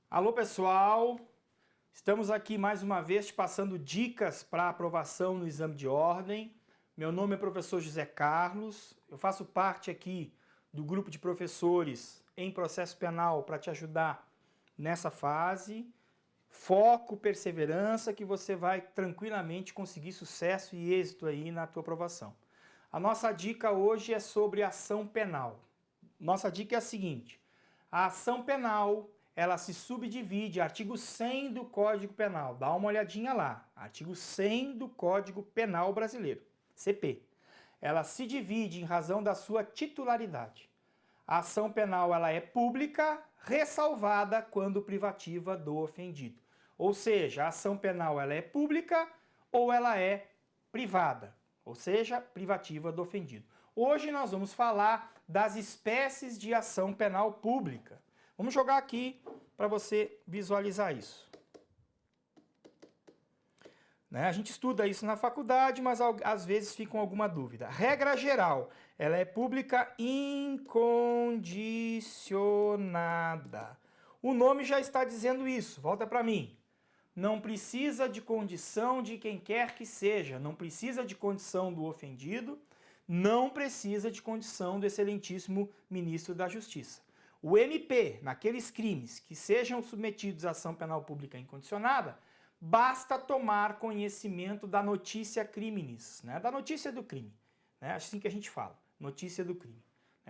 Alô pessoal, estamos aqui mais uma vez te passando dicas para aprovação no exame de ordem. Meu nome é professor José Carlos, eu faço parte aqui do grupo de professores em processo penal para te ajudar nessa fase. Foco, perseverança, que você vai tranquilamente conseguir sucesso e êxito aí na tua aprovação. A nossa dica hoje é sobre ação penal. Nossa dica é a seguinte: a ação penal, ela se subdivide, artigo 100 do Código Penal, dá uma olhadinha lá, artigo 100 do Código Penal Brasileiro, CP. Ela se divide em razão da sua titularidade. A ação penal ela é pública, ressalvada quando privativa do ofendido. Ou seja, a ação penal ela é pública ou ela é privada, ou seja, privativa do ofendido. Hoje nós vamos falar das espécies de ação penal pública. Vamos jogar aqui para você visualizar isso. A gente estuda isso na faculdade, mas às vezes fica com alguma dúvida. Regra geral, ela é pública incondicionada. O nome já está dizendo isso, volta para mim. Não precisa de condição de quem quer que seja, não precisa de condição do ofendido, não precisa de condição do excelentíssimo ministro da Justiça. O MP, naqueles crimes que sejam submetidos à ação penal pública incondicionada, basta tomar conhecimento da notícia criminis, da notícia do crime. Assim que a gente fala, notícia do crime.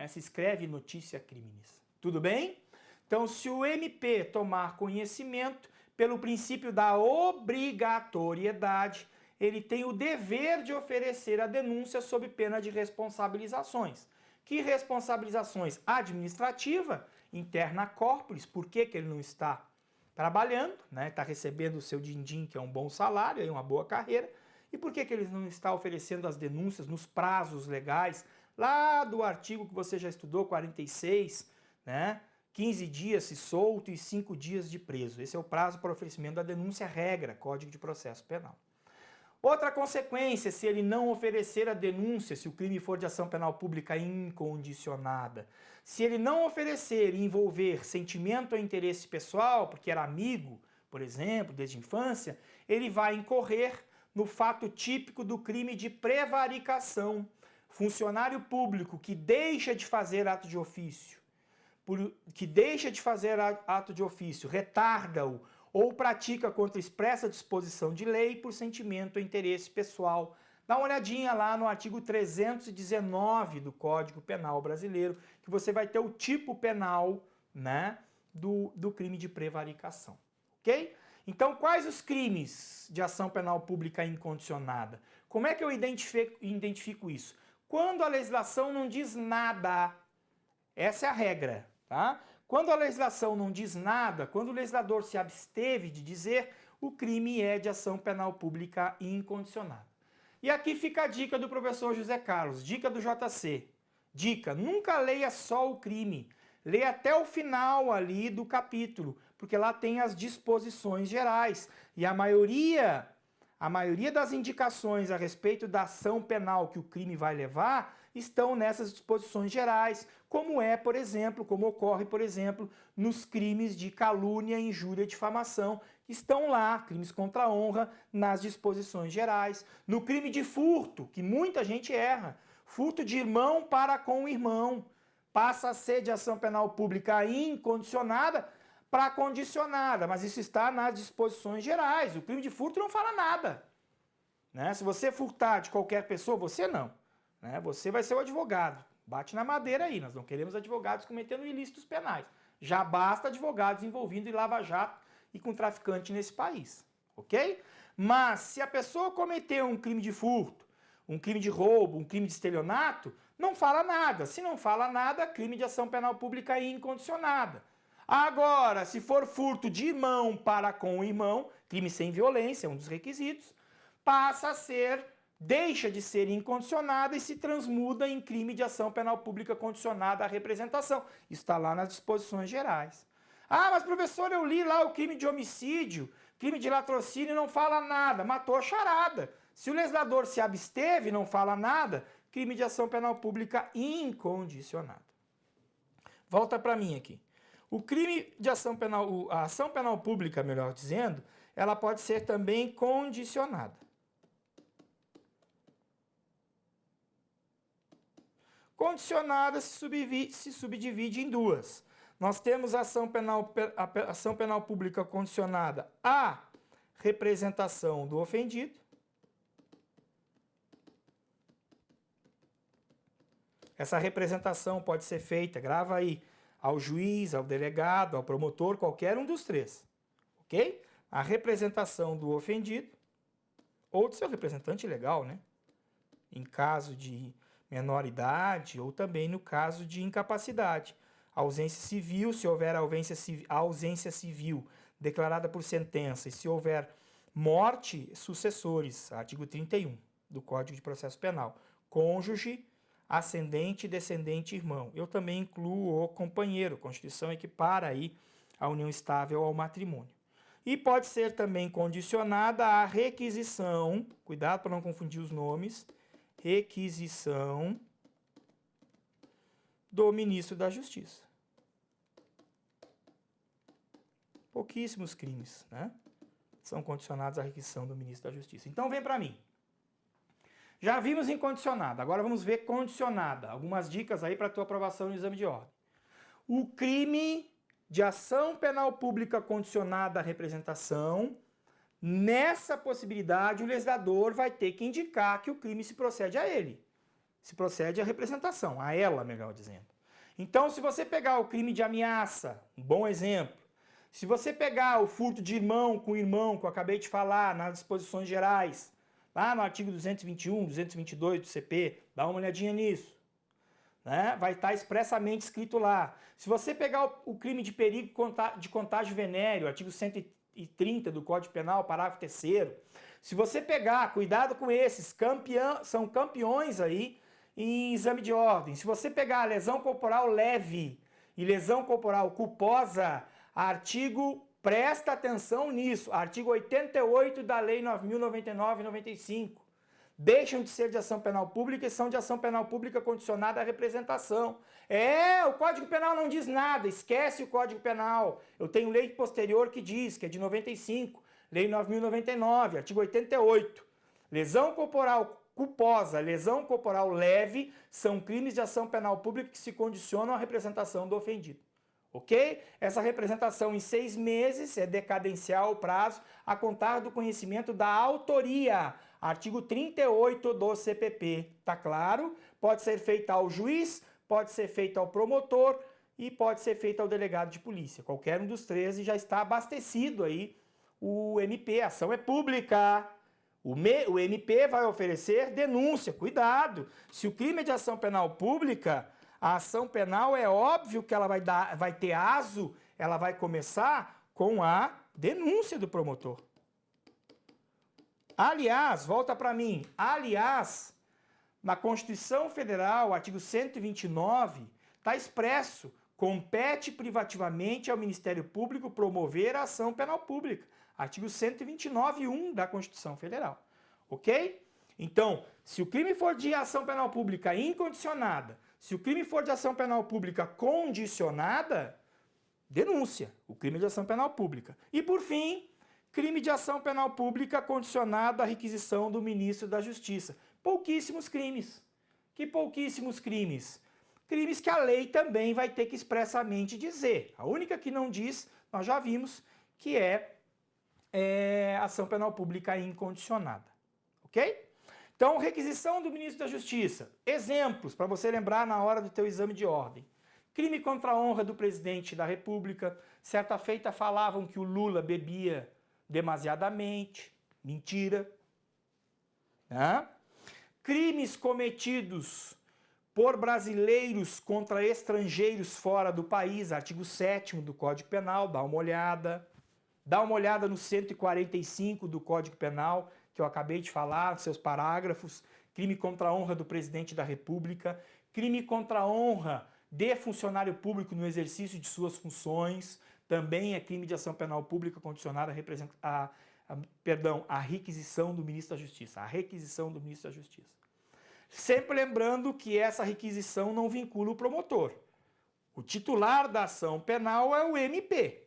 Se escreve notícia criminis. Tudo bem? Então, se o MP tomar conhecimento, pelo princípio da obrigatoriedade, ele tem o dever de oferecer a denúncia sob pena de responsabilizações. Que responsabilizações? Administrativa, interna corporis, por que ele não está trabalhando, está recebendo o seu din-din, que é um bom salário, aí uma boa carreira, e por que ele não está oferecendo as denúncias nos prazos legais, lá do artigo que você já estudou, 46, 15 dias se solto e 5 dias de preso. Esse é o prazo para oferecimento da denúncia regra, Código de Processo Penal. Outra consequência, se ele não oferecer a denúncia, se o crime for de ação penal pública incondicionada, se ele não oferecer e envolver sentimento ou interesse pessoal, porque era amigo, por exemplo, desde a infância, ele vai incorrer no fato típico do crime de prevaricação. Funcionário público que deixa de fazer ato de ofício, retarda-o, ou pratica contra expressa disposição de lei por sentimento ou interesse pessoal. Dá uma olhadinha lá no artigo 319 do Código Penal Brasileiro, que você vai ter o tipo penal do crime de prevaricação. Ok? Então, quais os crimes de ação penal pública incondicionada? Como é que eu identifico isso? Quando a legislação não diz nada. Essa é a regra, tá? Quando a legislação não diz nada, quando o legislador se absteve de dizer, o crime é de ação penal pública incondicionada. E aqui fica a dica do professor José Carlos, dica do JC. Dica, nunca leia só o crime, leia até o final ali do capítulo, porque lá tem as disposições gerais. E a maioria das indicações a respeito da ação penal que o crime vai levar estão nessas disposições gerais, como ocorre, por exemplo, nos crimes de calúnia, injúria e difamação, que estão lá, crimes contra a honra, nas disposições gerais. No crime de furto, que muita gente erra, furto de irmão para com o irmão, passa a ser de ação penal pública incondicionada para condicionada, mas isso está nas disposições gerais. O crime de furto não fala nada. Se você furtar de qualquer pessoa, você não. Você vai ser o advogado. Bate na madeira aí, nós não queremos advogados cometendo ilícitos penais. Já basta advogados envolvidos em lava-jato e com traficante nesse país, ok? Mas se a pessoa cometeu um crime de furto, um crime de roubo, um crime de estelionato, não fala nada. Se não fala nada, crime de ação penal pública incondicionada. Agora, se for furto de irmão para com o irmão, crime sem violência, é um dos requisitos, deixa de ser incondicionada e se transmuda em crime de ação penal pública condicionada à representação. Isso está lá nas disposições gerais. Ah, mas professor, eu li lá o crime de homicídio, crime de latrocínio, não fala nada, matou a charada. Se o legislador se absteve, não fala nada, crime de ação penal pública incondicionada. Volta para mim aqui. O crime de ação penal, a ação penal pública, melhor dizendo, ela pode ser também condicionada. Condicionada se subdivide em duas. Nós temos a ação penal pública condicionada à representação do ofendido. Essa representação pode ser feita, grava aí, ao juiz, ao delegado, ao promotor, qualquer um dos três. Ok? A representação do ofendido ou do seu representante legal, né? Em caso de menor idade ou também no caso de incapacidade. Ausência civil, se houver ausência civil declarada por sentença e se houver morte, sucessores, artigo 31 do Código de Processo Penal. Cônjuge, ascendente, descendente, irmão. Eu também incluo o companheiro. A Constituição equipara aí a união estável ao matrimônio. E pode ser também condicionada à requisição, cuidado para não confundir os nomes, requisição do ministro da Justiça. Pouquíssimos crimes, né? São condicionados à requisição do ministro da Justiça. Então vem para mim. Já vimos incondicionada, agora vamos ver condicionada. Algumas dicas aí para a tua aprovação no exame de ordem. O crime de ação penal pública condicionada à representação, nessa possibilidade o legislador vai ter que indicar que o crime se procede a ele. Se procede à representação, a ela, melhor dizendo. Então, se você pegar o crime de ameaça, um bom exemplo, se você pegar o furto de irmão, que eu acabei de falar nas disposições gerais, lá no artigo 221, 222 do CP, dá uma olhadinha nisso. Né? Vai estar expressamente escrito lá. Se você pegar o crime de perigo de contágio venéreo, artigo 130 do Código Penal, parágrafo 3º, se você pegar, cuidado com esses, são campeões aí em exame de ordem. Se você pegar lesão corporal leve e lesão corporal culposa, presta atenção nisso, artigo 88 da Lei 9.099/95. Deixam de ser de ação penal pública e são de ação penal pública condicionada à representação. O Código Penal não diz nada, esquece o Código Penal. Eu tenho lei posterior que diz, que é de 95, Lei 9.099, artigo 88. Lesão corporal culposa, lesão corporal leve são crimes de ação penal pública que se condicionam à representação do ofendido. Ok? Essa representação em 6 meses é decadencial o prazo a contar do conhecimento da autoria. Artigo 38 do CPP. Tá claro? Pode ser feita ao juiz, pode ser feita ao promotor e pode ser feita ao delegado de polícia. Qualquer um dos três e já está abastecido aí o MP. A ação é pública. O MP vai oferecer denúncia. Cuidado! Se o crime é de ação penal pública, a ação penal é óbvio que ela vai ter aso, ela vai começar com a denúncia do promotor. Aliás, volta para mim, na Constituição Federal, artigo 129, está expresso, compete privativamente ao Ministério Público promover a ação penal pública. Artigo 129.1 da Constituição Federal. Ok? Então, se o crime for de ação penal pública incondicionada, se o crime for de ação penal pública condicionada, denúncia. O crime de ação penal pública. E, por fim, crime de ação penal pública condicionada à requisição do ministro da Justiça. Pouquíssimos crimes. Que pouquíssimos crimes? Crimes que a lei também vai ter que expressamente dizer. A única que não diz, nós já vimos, que é ação penal pública incondicionada. Ok? Então, requisição do ministro da Justiça. Exemplos para você lembrar na hora do teu exame de ordem. Crime contra a honra do presidente da República. Certa feita falavam que o Lula bebia demasiadamente. Mentira. Crimes cometidos por brasileiros contra estrangeiros fora do país. Artigo 7º do Código Penal. Dá uma olhada. Dá uma olhada no 145 do Código Penal, que eu acabei de falar, seus parágrafos. Crime contra a honra do presidente da República. Crime contra a honra de funcionário público no exercício de suas funções. também é crime de ação penal pública condicionada à requisição do ministro da Justiça. A requisição do ministro da Justiça. Sempre lembrando que essa requisição não vincula o promotor. O titular da ação penal é o MP.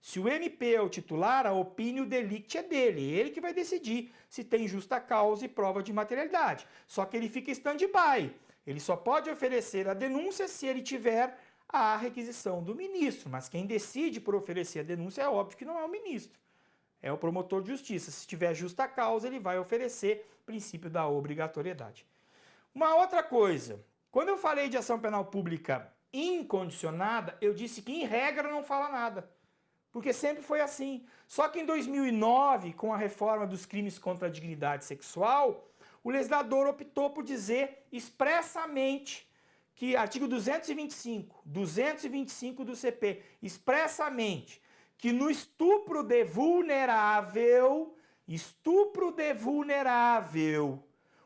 Se o MP é o titular, a opinião delicti é dele. Ele que vai decidir se tem justa causa e prova de materialidade. Só que ele fica stand-by. Ele só pode oferecer a denúncia se ele tiver a requisição do ministro. Mas quem decide por oferecer a denúncia é óbvio que não é o ministro. É o promotor de justiça. Se tiver justa causa, ele vai oferecer o princípio da obrigatoriedade. Uma outra coisa. Quando eu falei de ação penal pública incondicionada, eu disse que em regra não fala nada. Porque sempre foi assim. Só que em 2009, com a reforma dos crimes contra a dignidade sexual, o legislador optou por dizer expressamente que, artigo 225 do CP, expressamente, que no estupro de vulnerável,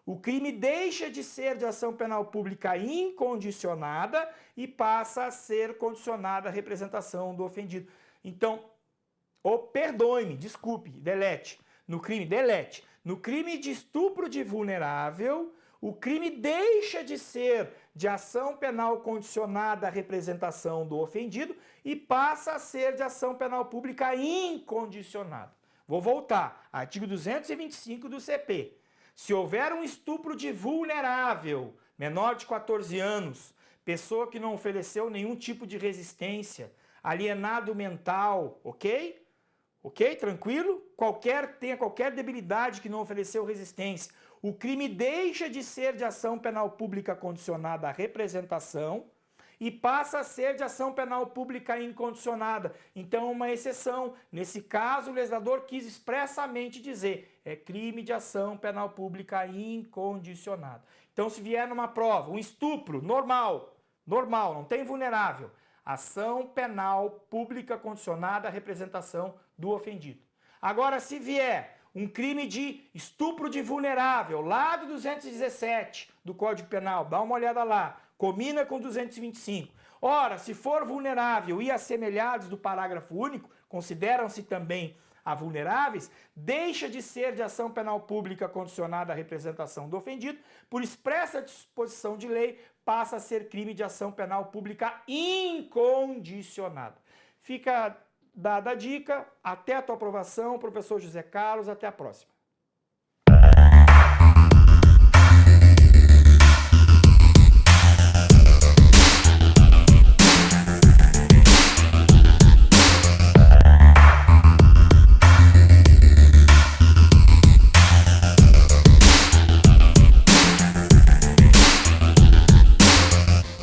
o crime deixa de ser de ação penal pública incondicionada e passa a ser condicionada à representação do ofendido. Então, perdoe-me, desculpe, delete. No crime de estupro de vulnerável, o crime deixa de ser de ação penal condicionada à representação do ofendido e passa a ser de ação penal pública incondicionada. Vou voltar. Artigo 225 do CP. Se houver um estupro de vulnerável, menor de 14 anos, pessoa que não ofereceu nenhum tipo de resistência, alienado mental, ok? Ok? Tranquilo? Tenha qualquer debilidade que não ofereceu resistência. O crime deixa de ser de ação penal pública condicionada à representação e passa a ser de ação penal pública incondicionada. Então, uma exceção. Nesse caso, o legislador quis expressamente dizer, é crime de ação penal pública incondicionada. Então, se vier numa prova, um estupro, normal, não tem vulnerável, ação penal pública condicionada à representação do ofendido. Agora, se vier um crime de estupro de vulnerável, lá do 217 do Código Penal, dá uma olhada lá, combina com 225. Ora, se for vulnerável e assemelhados do parágrafo único, consideram-se também a vulneráveis, deixa de ser de ação penal pública condicionada à representação do ofendido, por expressa disposição de lei, passa a ser crime de ação penal pública incondicionada. Fica dada a dica, até a tua aprovação, professor José Carlos, até a próxima.